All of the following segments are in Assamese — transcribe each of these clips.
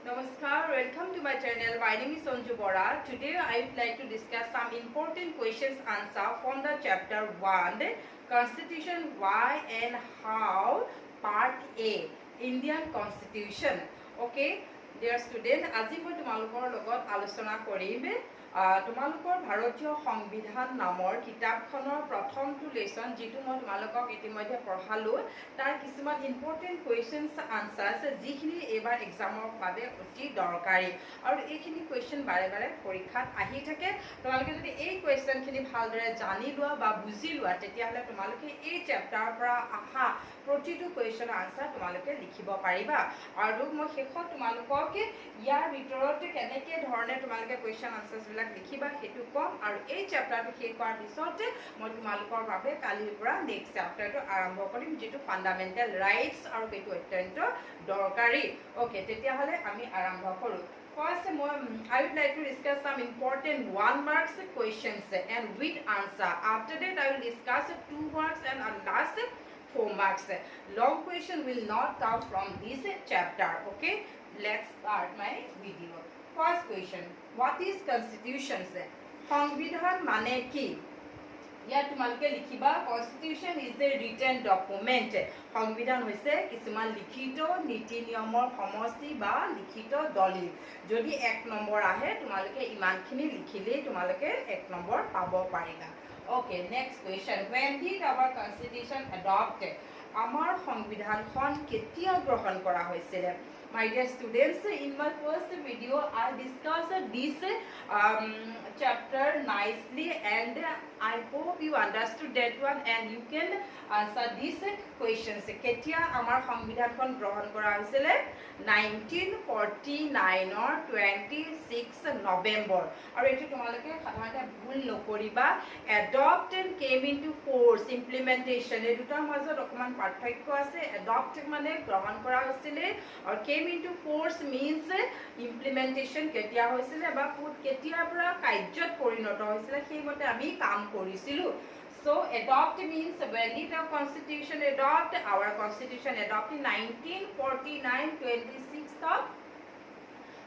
Namaskar, welcome to my channel. My name is Sanju Bora. Today I would like to discuss some important questions answer from the chapter 1, Constitution Why and How, Part A, Indian Constitution. Okay, dear student, আজি মই তোমালোকৰ লগত আলোচনা কৰিম তোমালোকৰ ভাৰতীয় সংবিধান নামৰ কিতাপখনৰ প্ৰথমটো লেসন যেটো মই তোমালোকক ইতিমধ্যে পঢ়ালো তাৰ কিছুমান ইম্পৰ্টেন্ট কোৱেশ্চনছ আনসাৰ্স যিখিনি এবাৰ এক্সামৰ বাবে অতি দৰকাৰী আৰু এইখিনি কোৱেশ্চন বাৰে বাৰে পৰীক্ষাত আহি থাকে তোমালোকে যদি এই কোৱেশ্চনখিনি ভালদৰে জানি লোৱা বা বুজি লোৱা তেতিয়াহলে তোমালোকে এই চেপ্টাৰৰ পৰা আহা প্ৰতিটো কোৱেশ্চনৰ আনসাৰ তোমালোকে লিখিব পাৰিবা আৰু মই শেষত তোমালোকক ইয়াৰ ভিতৰত কেনেকৈ ধৰণে তোমালোকে কোৱেশ্চন আনসাৰ্স বিলাক লিখিবা হেতু কম আৰু এই চেপ্টাৰটো শেষ কৰাৰ পিছতে মই তোমালোকৰ বাবে কালিৰ পৰা নেক্সট চেপ্টাৰটো আৰম্ভ কৰিম যেটো ফান্ডামেন্টাল ৰাইটস আৰু হেতু অত্যন্ত দৰকাৰী ওকে তেতিয়াহলে আমি আৰম্ভ কৰো First, I would like to discuss some important 1 marks questions and with answer. After that, I will discuss 2 marks and last 4 marks. Long question will not come from this chapter. Okay, let's start my video. First question: What is constitution? সংবিধান মানে কি? ইয়াত তোমালোকে লিখিবা constitution is a written document সংবিধান হৈছে কিছুমান লিখিত নীতি নিয়মৰ সমষ্টি বা লিখিত দলিল যদি 1 নম্বৰ আহে তোমালোকে ইমানখিনি লিখিলেই তোমালোকে 1 নম্বৰ পাব পাৰিবা okay next question when did our constitution adopt আমাৰ সংবিধানখন কেতিয়া গ্ৰহণ কৰা হৈছিল My dear students, in my first video, I discussed this chapter nicely and I hope you understood that one and you can answer these questions. Ketia amar সংবিধানখন গ্ৰহণ কৰা হৈছিল 1949 or 26 November. আৰু এটো তোমালোকে সাধাৰণতে ভুল নকৰিবা adopt and came into force implementation এই দুটাৰ মাজত অকমান পাৰ্থক্য আছে adopt মানে গ্ৰহণ কৰা হৈছিল আৰু came into force means implementation কেতিয়া হৈছিল বা কেতিয়াৰ পৰা কাৰ্যত পৰিণত হৈছিল সেইমতে আমি কাম কৰিছিলো So adopt means when did our constitution adopt? Our constitution adopted 1949 26th of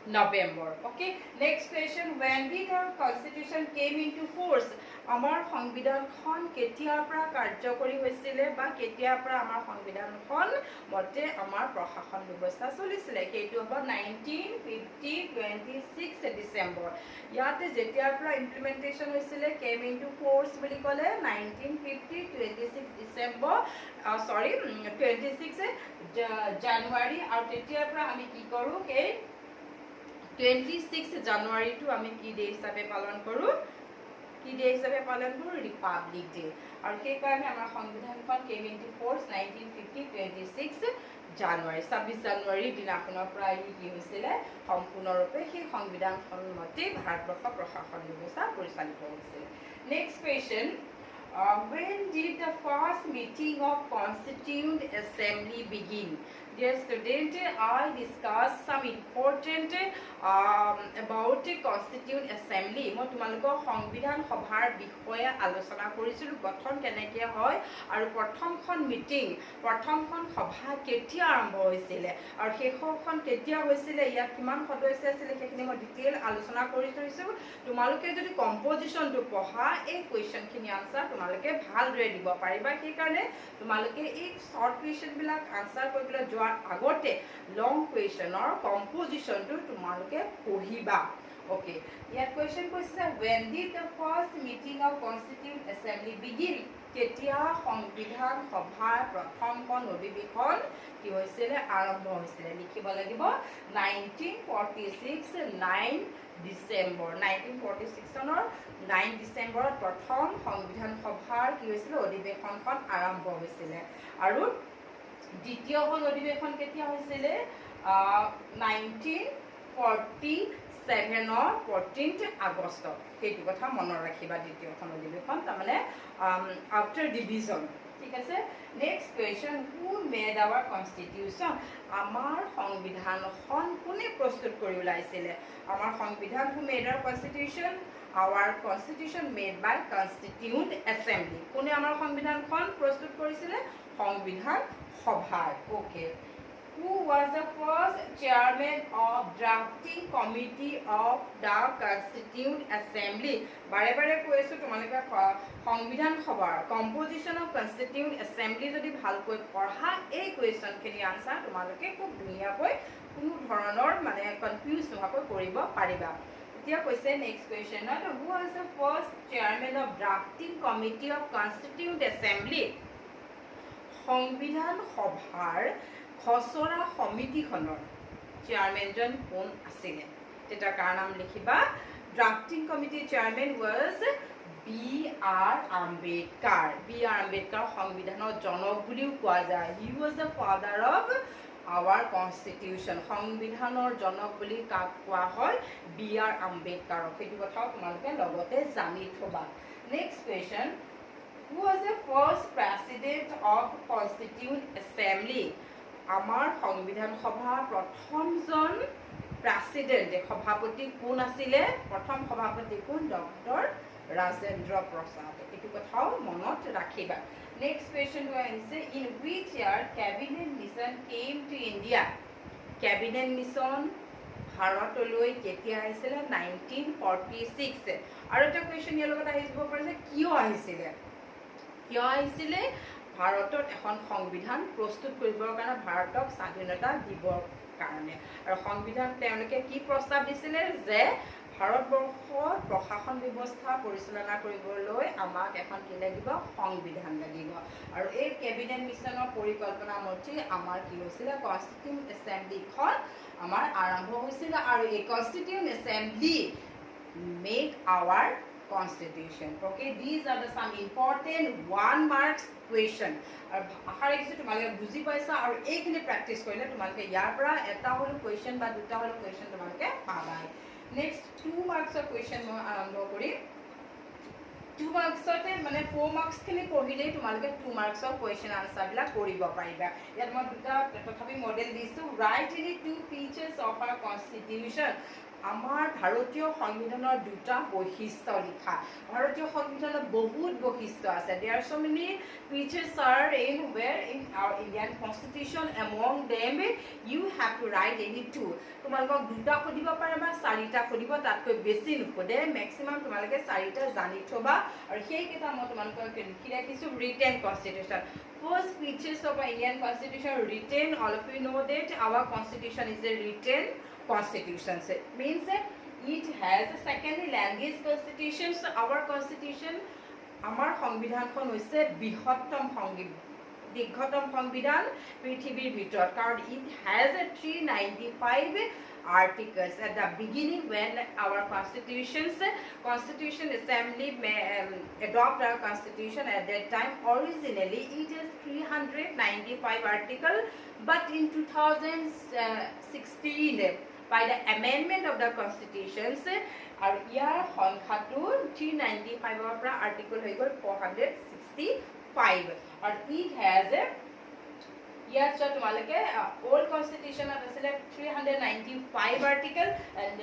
November. Okay. Next question: When did our constitution came into force? আমাৰ সংবিধানখন কেতিয়াৰ পৰা কাৰ্যকৰী হৈছিল বা কেতিয়াৰ পৰা আমাৰ সংবিধানখন মতে আমাৰ প্ৰশাসন ব্যৱস্থা চলিছিল সেইটো হ'ব 1950 26 ডিসেম্বৰ ইয়াতে যেতিয়াৰ পৰা ইমপ্লিমেন্টেশন হৈছিল came into force বুলি ক'লে 1950 26 ডিসেম্বৰ 26 জানুৱাৰী আৰু তেতিয়াৰ পৰা আমি কি কৰো এই 26 জানুৱাৰী টু আমি কি ডে হিচাপে পালন কৰো কি ডে হিচাপে পালন কৰো ৰিপাব্লিক ডে আৰু সেই কাৰণে আমাৰ সংবিধানখন came into force 1950 26 জানুৱাৰী 26 জানুৱাৰী দিনাখনৰ পৰা কি হৈছিল সম্পূৰ্ণৰূপে সেই সংবিধানখন মতে ভাৰতবৰ্ষ প্ৰশাসন ব্যৱস্থা পৰিচালিত হৈছিল next question when did the first meeting of Constituent Assembly begin? Dear student, I discussed some important about Constituent Assembly. মই তোমালোকক সংবিধান সভাৰ বিষয়ে আলোচনা কৰিছিলো গঠন কেনেকৈ হয় আৰু প্ৰথমখন মিটিং প্ৰথমখন সভা কেতিয়া আৰম্ভ হৈছিল আৰু শেষৰখন কেতিয়া হৈছিল ইয়াত কিমান সদস্য আছিল সেইখিনি মই ডিটেইল আলোচনা কৰি থৈছো তোমালোকে যদি কম্পোজিশনটো পঢ়া এই কোৱেশ্চনখিনি আনসাৰ তোমালোকে ভালদৰে দিব পাৰিবা সেই কাৰণে তোমালোকে এই শৰ্ট কোৱেশ্চন বিলাক আনসাৰ কৰিবলৈ যোৱাৰ আগতে লং কোৱেশ্চনৰ কম্পোজিশনটো তোমালোকে পঢ়িবা ওকে ইয়াত কোৱেশ্চন কৈছে when did the first meeting of Constituent Assembly begin কেতিয়া সংবিধান সভাৰ প্ৰথমখন অধিৱেশন কি হৈছিল আৰম্ভ হৈছিল লিখিব লাগিব 1946 9 ডিসেম্বৰ 1946 চনৰ 9 ডিসেম্বৰত প্ৰথম সংবিধান সভাৰ কি হৈছিল অধিৱেশনখন আৰম্ভ হৈছিল আৰু দ্বিতীয়খন অধিৱেশন কেতিয়া হৈছিল 1947 14th আগষ্ট সেইটো কথা মনত ৰাখিবা দ্বিতীয়খন অধিৱেশন তাৰমানে আফটাৰ ডিভিজন ঠিক আছে next question who made our constitution আমাৰ সংবিধানখন কোনে প্ৰস্তুত কৰি উলাইছিল আমাৰ সংবিধান who made our constitution our constitution made by Constituent Assembly কোনে আমাৰ সংবিধানখন প্ৰস্তুত কৰিছিল সংবিধান সভা okay Who was the first chairman of drafting committee of the Constituent Assembly? বাৰে বাৰে কৈ আছো তোমালোকে সংবিধান সভাৰ কম্পোজিশন অফ কনষ্টিটিউণ্ট এছেম্বলি যদি ভালকৈ পঢ়া এই কুৱেশ্যনখিনি আনসাৰ তোমালোকে খুব ধুনীয়াকৈ কোনো ধৰণৰ মানে কনফিউজ নোহোৱাকৈ কৰিব পাৰিবা এতিয়া কৈছে নেক্সট কুৱেশ্যনত who was the first chairman of drafting committee of Constituent Assembly? সংবিধান সভাৰ খসৰা সমিতিখনৰ চেয়াৰমেনজন কোন আছিলে তেতিয়া কাৰ নাম লিখিবা drafting committee chairman was B.R. Ambedkar. B.R. Ambedkar সংবিধানৰ জনক বুলিও কোৱা যায় he was the father of our constitution সংবিধানৰ জনক বুলি কাক কোৱা হয় B.R. Ambedkarক সেইটো কথাও তোমালোকে লগতে জানি থবা next question Who was the first president of Constituent Assembly? আমাৰ সংবিধান সভা প্ৰথমজন প্ৰেসিডেন্ট সভাপতি কোন আছিলে প্ৰথম সভাপতি কোন ডক্টৰ ৰাজেন্দ্ৰ প্ৰসাদ এটো কথাও মনত ৰাখিবা নেক্সট কোৱেশ্চন আহিছে in which year cabinet mission came to India cabinet mission ভাৰতলৈ কেতিয়া আহিছিলে 1946 আৰু এটা কোৱেশ্চন ইয়াৰ লগত আহিব পাৰে যে কিয় আহিছিলে ভাৰতত এখন সংবিধান প্ৰস্তুত কৰিবৰ কাৰণে ভাৰতক স্বাধীনতা দিবৰ কাৰণে আৰু সংবিধান তেওঁলোকে কি প্ৰস্তাৱ দিছিলে যে ভাৰতবৰ্ষৰ প্ৰশাসন ব্যৱস্থা পৰিচালনা কৰিবলৈ আমাক এখন কি লাগিব সংবিধান লাগিব আৰু এই কেবিনেট মিশনৰ পৰিকল্পনা মতে আমাৰ কি হৈছিল কনষ্টিটিউণ্ট এছেম্বলিখন আমাৰ আৰম্ভ হৈছিল আৰু এই constituent assembly make our Constitution. Okay, these are the some important 1 marks question. আশা ৰাখিছো তোমালোকে বুজি পাইছা আৰু এইখিনি প্ৰেক্টিস কৰিলে তোমালোকে ইয়াৰ পৰা এটা হল question বা দুটা হল question তোমালোকে পাবাই নেক্সট 2 মাৰ্কছৰ question মই আৰম্ভ কৰিম 2 মাৰ্কছতে মানে 4 মাৰ্কছ খিনি পঢ়িলে তোমালোকে 2 মাৰ্কছৰ question আনসাৰ বিলাক কৰিব পাৰিবা ইয়াত মই দুটা তথাপি মডেল দিছো write any 2 features of our constitution আমাৰ ভাৰতীয় সংবিধানৰ দুটা বৈশিষ্ট্য লিখা ভাৰতীয় সংবিধানৰ বহুত বৈশিষ্ট্য আছে there are so many features are in where in our Indian constitution among them you have to write any two তোমালোকক দুটা খুদিব পাৰে বা চাৰিটা খুদিব তাতকৈ বেছি নুখুদে ম্যাক্সিমাম তোমালোকে চাৰিটা জানি থবা আৰু সেই কেইটা মই তোমালোকক লিখি ৰাখিছো written constitution first features of Indian constitution written all of you know that our constitution is a written constitution means it has a secondary language constitution so our constitution আমাৰ সংবিধানখন হৈছে বৃহত্তম দীৰ্ঘতম সংবিধান পৃথিৱীৰ ভিতৰত কাৰণ it has a 395 articles at the beginning when our constitution assembly adopt our constitution at that time originally it is 395 article but in 2016 by the amendment of the constitutions আৰু ইয়াৰ সংখ্যাটো 395 ৰ পৰা আৰ্টিকল হৈ গল 465 আৰু it has ইয়াত যে তোমালোকে old constitution আছিল 395 article and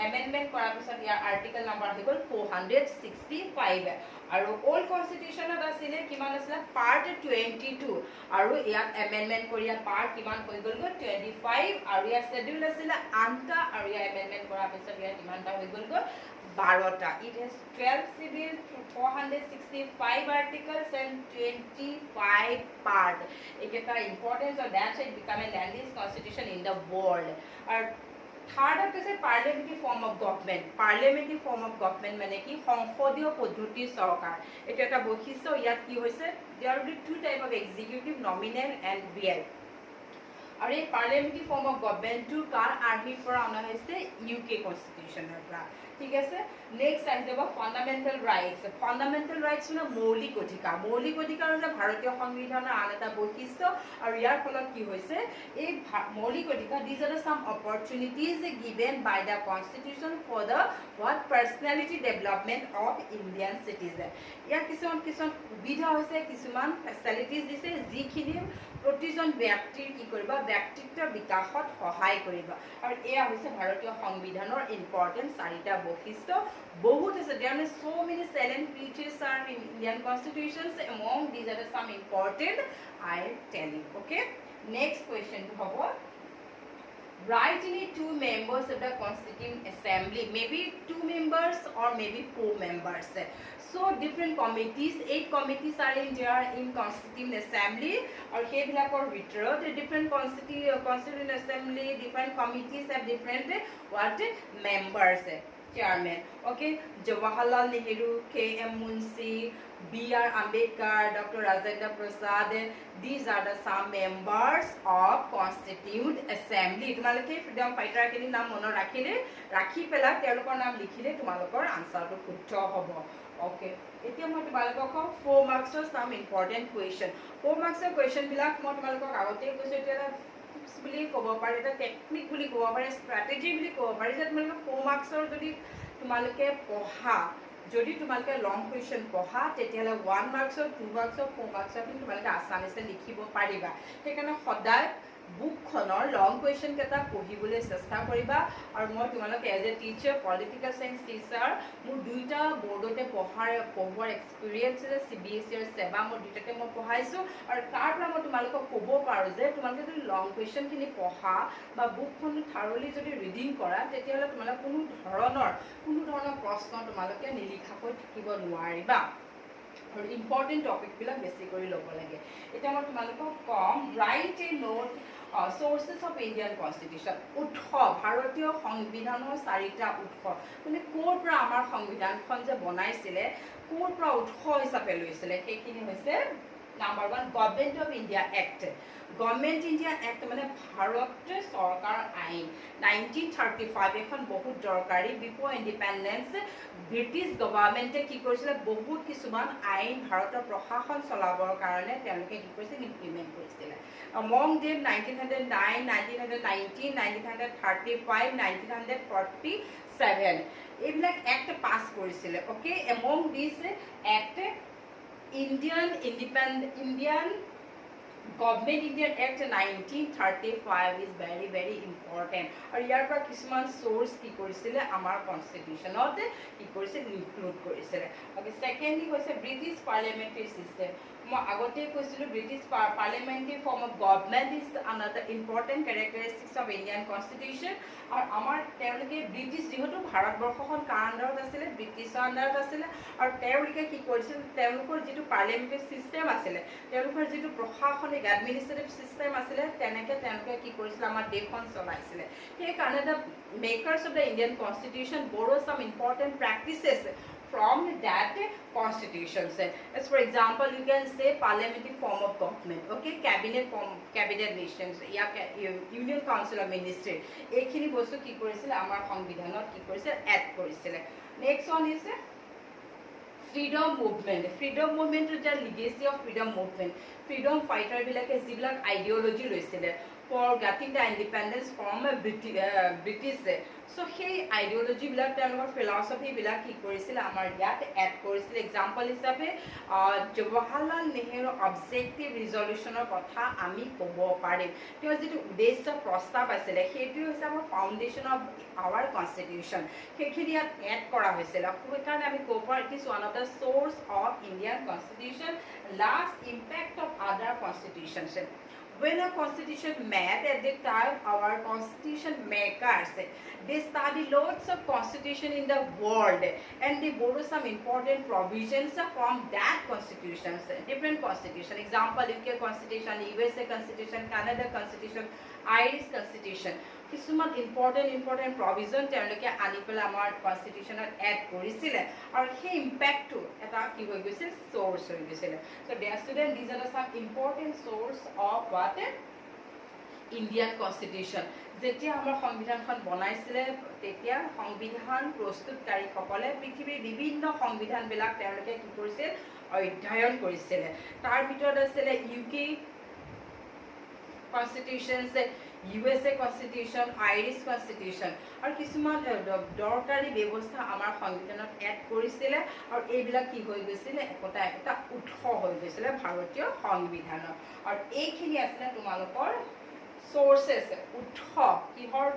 amendment কৰাৰ পিছত ইয়াৰ article number হৈ গল 465 আৰু old constitution আছিল কিমান আছিল part 22 আৰু ইয়াত amendment কৰি ইয়াত part কিমান হৈ গল 25 আৰু ইয়াৰ schedule আছিল 8টা আৰু ইয়াৰ amendment কৰাৰ পিছত ইয়াৰ কিমানটা হৈ গল 12টা it has 12 civil 465 articles and 25 part eketa importance of that it become a landless constitution in the world and third is a parliamentary form of government মানে কি সংসদীয় পদ্ধতিৰ চৰকাৰ এটা এটা বৈশিষ্ট্য ইয়াত কি হৈছে there will be two type of executive nominal and real আৰু এই parliamentary form of government to কাৰ আৰ্হিৰ পৰা অনা হৈছে UK constitutionৰ পৰা ঠিক আছে নেক্সট আহি যাব ফান্ডামেন্টাল ৰাইটস মানে মৌলিক অধিকাৰ হৈছে ভাৰতীয় সংবিধানৰ আন এটা বৈশিষ্ট্য আৰু ইয়াৰ ফলত কি হৈছে এই মৌলিক অধিকাৰ these are some opportunities given by the constitution for the what personality development of Indian citizen ইয়াৰ কিছুমান সুবিধা হৈছে কিছুমান ফেসিলিটিজ দিছে যিখিনি প্ৰতিজন ব্যক্তিৰ কি কৰিবা ব্যক্তিত্বৰ বিকাশত সহায় কৰিবা আৰু এয়া হৈছে ভাৰতীয় সংবিধানৰ ইম্পৰ্টেন্ট চাৰিটা বৈশিষ্ট্য বহুত আছে there are so many salient features are in Indian constitutions among these are some important I tell you okay Next question to hobo. Write any two members of the Constituent Assembly. Maybe 2 members or maybe 4 members. So different committees, 8 committees are in there in Constituent Assembly. Or here we have the different Constituent Assembly, different committees have different what members. Chairman. Okay, Jawaharlal Nehru, K.M. Munshi, B.R. Ambedkar, Dr. Rajendra Prasad. These are the some members of Constituent Assembly. Tumalake freedom fighter kini naam mono rakhile, rakhi pela telokor naam likhile tumalokor answer to শুদ্ধ hobo. Okay. এতিয়া মই তোমালোকক 4 marks some important question. 4 marks question বিলাক মই তোমালোকক আগতে কৈছো এতিয়া বুলি ক'ব পাৰি এটা টেকনিক বুলি ক'ব পাৰি স্ট্ৰেটেজি বুলি ক'ব পাৰি যে তোমালোকে 4 মাৰ্কছৰ যদি তোমালোকে পঢ়া যদি তোমালোকে লং কুৱেশ্যন পঢ়া তেতিয়াহ'লে 1 মাৰ্কছৰ 2 মাৰ্কছৰ 4 মাৰ্কছৰ তোমালোকে আসামিছে লিখিব পাৰিবা সেইকাৰণে সদায় বুকখনৰ লং কুৱেশ্যন কেইটা পঢ়িবলৈ চেষ্টা কৰিবা আৰু মই তোমালোকে as a teacher political science teacher মোৰ দুইটা বৰ্ডতে পঢ়োৱাৰ এক্সপিৰিয়েঞ্চ আছে CBSE আৰু সেবা মোৰ দুইটাতে মই পঢ়াইছো আৰু তাৰ পৰা মই তোমালোকক ক'ব পাৰো যে তোমালোকে যদি লং কুৱেশ্যনখিনি পঢ়া বা বুকখন থাৰলি যদি ৰিডিং কৰা তেতিয়াহ'লে তোমালোকে কোনো ধৰণৰ প্ৰশ্ন তোমালোকে নিলিখাকৈ থাকিব নোৱাৰিবা আৰু ইম্পৰ্টেণ্ট টপিকবিলাক বেছি কৰি ল'ব লাগে এতিয়া মই তোমালোকক কম write a note sources of Indian Constitution উৎস ভাৰতীয় সংবিধানৰ চাৰিটা উৎস মানে কোৰ পৰা আমাৰ সংবিধানখন যে বনাইছিলে কোৰ পৰা উৎস হিচাপে লৈছিলে সেইখিনি হৈছে number 1 government of India act government India act মানে ভাৰত চৰকাৰ আইন 1935 এখন বহুত দৰকাৰী বিফৰ ইণ্ডিপেণ্ডেন্স ব্ৰিটিছ গভৰ্ণমেণ্টে কি কৰিছিলে বহুত কিছুমান আইন ভাৰতৰ প্ৰশাসন চলাবৰ কাৰণে তেওঁলোকে কি কৰিছিল ইমপ্লিমেণ্ট কৰিছিলে among them 1909 1919 1935 1947 এইবিলাক এক্ট পাছ কৰিছিলে okay among this act Indian Government Indian Act 1935 is very important और यार पर किसमान source की कोरिसिले आमार constitution होते की कोरिसिले include कोरिसिले ओके secondly होइसे British parliamentary system মই আগতে কৈছিলো British parliamentary form of government is another important characteristics of Indian constitution और आमार তেওঁলোকে British যেহেতু ভাৰতবৰ্ষখন কাৰ আন্ডাৰত আছিল ব্ৰিটিছৰ আন্ডাৰত আছিল আৰু তেওঁলোকে কি কৰিছিল তেওঁলোকৰ যেটো parliamentary system আছিল তেওঁলোকৰ যেটো প্ৰশাসনিক administrative system আছিল তেনেকে তেওঁলোকে কি কৰিছিল আমাৰ দেশখন চলাইছিল সেই কাৰণে the makers of the Indian constitution borrow some important practices from that constitution as for example you can say parliamentary form of government okay cabinet nations ya union council of ministry ekhini bostu ki korisile amar সংবিধানত কি কৰিছে add কৰিছিলে next one is freedom movement is the legacy of freedom movement freedom fighter bilake jibilak ideology loisile for getting the independence from British so hey ideology bilak telor philosophy bilak ki korisile amar yat add korisile example hisabe Jawaharlal Nehru objective resolution or kotha ami kobo parim tio jetu udeshya prostab asile hetu hoise amar foundation of our constitution hekhini add kora hoisile ekane ami kobo it is one of the source of Indian constitution last impact of other constitutions when a constitution made at the time our constitution makers they study lots of constitution in the world and they borrow some important provisions from that constitutions different constitution example UK constitution USA constitution Canada constitution Irish constitution কিছুমান important provision তেওঁলোকে আনি পেলাই আমাৰ কনস্টিটিউশনত এড কৰিছিল আৰু সেই ইম্প্যাক্টটো এটা কি হৈ গৈছিল সোর্স হৈ গৈছিল so dear student these are some important source of what Indian constitution যেতিয়া আমাৰ সংবিধানখন বনাইছিল তেতিয়া সংবিধান প্ৰস্তুতকাৰী সকলে পৃথিৱীৰ বিভিন্ন সংবিধান বিলাক তেওঁলোকে কি কৰিছিল অধ্যয়ন কৰিছিল তাৰ ভিতৰত আছিল UK constitutions USA constitution Irish constitution আৰু কিছুমান দৰকাৰী ব্যৱস্থা আমাৰ সংবিধানত এড কৰিছিল আৰু এইবিলাক কি হৈ গৈছিল একটা উৎস হৈ গৈছিল ভাৰতীয় সংবিধানৰ আৰু এইখিনি আছে তোমালোকৰ sources উৎস কিহৰ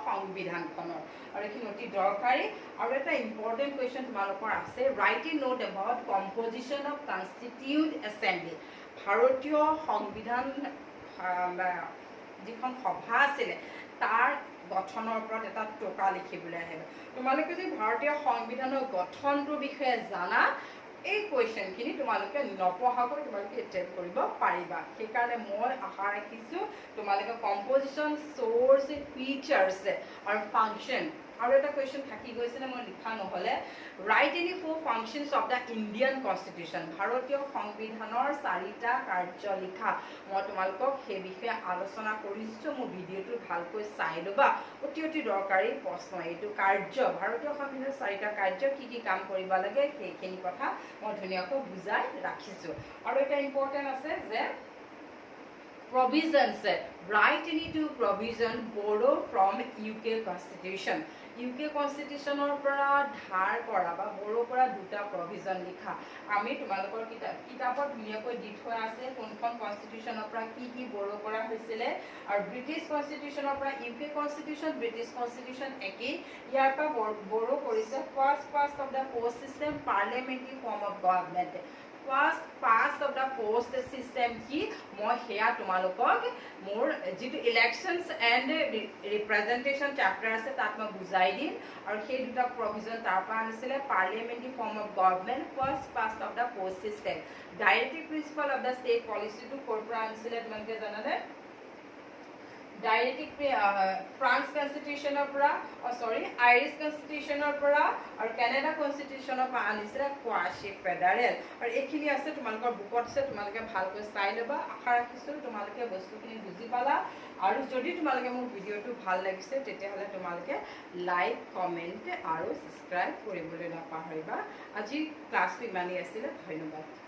সংবিধানখনৰ আৰু এইখিনি অতি দৰকাৰী আৰু এটা ইম্পৰ্টেন্ট কোৱেশ্চন তোমালোকৰ আছে write a note about composition of constituent assembly ভাৰতীয় সংবিধান যিখন সভা আছিলে তাৰ গঠনৰ ওপৰত এটা টোকা লিখিবলৈ আহিব তোমালোকে যদি ভাৰতীয় সংবিধানৰ গঠনটোৰ বিষয়ে জানা এই কুৱেশ্যনখিনি তোমালোকে নপঢ়াকৈ তোমালোকে এটেম্প কৰিব পাৰিবা সেইকাৰণে মই আশা ৰাখিছোঁ তোমালোকে কম্পজিশ্যন চ'ৰ্চ ফিচাৰ্ছ আৰু ফাংচন আৰু এটা কুৱেশ্যন থাকি গৈছিলে মই লিখা নহ'লে right any 4 functions of the Indian constitution ভাৰতীয় সংবিধানৰ 4টা কাৰ্য লিখা মই তোমালোকক সেই বিষয়ে আলোচনা কৰিছোঁ মোৰ ভিডিঅ'টো ভালকৈ চাই ল'বা অতি অতি দৰকাৰী প্ৰশ্ন এইটো কাৰ্য ভাৰতীয় সংবিধানৰ 4টা কাৰ্য কি কাম কৰিব লাগে সেইখিনি কথা মই ধুনীয়াকৈ বুজাই ৰাখিছোঁ আৰু এটা ইম্পৰ্টেণ্ট আছে যে provisions write any two provision borrow from UK constitution UK constitutionৰ পৰা ধাৰ কৰা বা borrow কৰা দুটা provision লিখা আমি তোমালোকৰ কিতাপত ধুনীয়াকৈ দি থোৱা আছে কোনখন কনষ্টিটিউচনৰ পৰা কি borrow কৰা হৈছিলে আৰু ব্ৰিটিছ কনষ্টিটিউচনৰ পৰা UK constitution ব্ৰিটিছ কনষ্টিটিউচন একেই ইয়াৰ পৰা borrow কৰিছে first of the post system parliamentary form of government first of the post system কি মই হেয়া তোমালোকক মোৰ যেটো ইলেকশনস এন্ড ৰিপ্ৰেজেন্টেশন চেপ্টাৰ আছে তাত মই বুজাই দিম আৰু সেই দুটা প্ৰভিজন তাৰ পৰা আনিছিলে parliamentary form of government first of the post system directive principle of the state policy too ক'ৰ পৰা আনিছিলে তোমালোকে জানানে ডাইৰেক্টিভ ফ্ৰান্স কনষ্টিটিউচনৰ পৰা আইৰিছ কনষ্টিটিউচনৰ পৰা আৰু কানাডা কনষ্টিটিউচনৰ পৰা আনিছিলে কোৱাশি ফেডাৰেল আৰু এইখিনি আছে তোমালোকৰ বুকত আছে তোমালোকে ভালকৈ চাই ল'বা আশা ৰাখিছোঁ তোমালোকে বস্তুখিনি বুজি পালা আৰু যদি তোমালোকে মোৰ ভিডিঅ'টো ভাল লাগিছে তেতিয়াহ'লে তোমালোকে লাইক কমেণ্ট আৰু ছাবস্ক্ৰাইব কৰিবলৈ নাপাহৰিবা আজি ক্লাছটো ইমানেই আছিলে ধন্যবাদ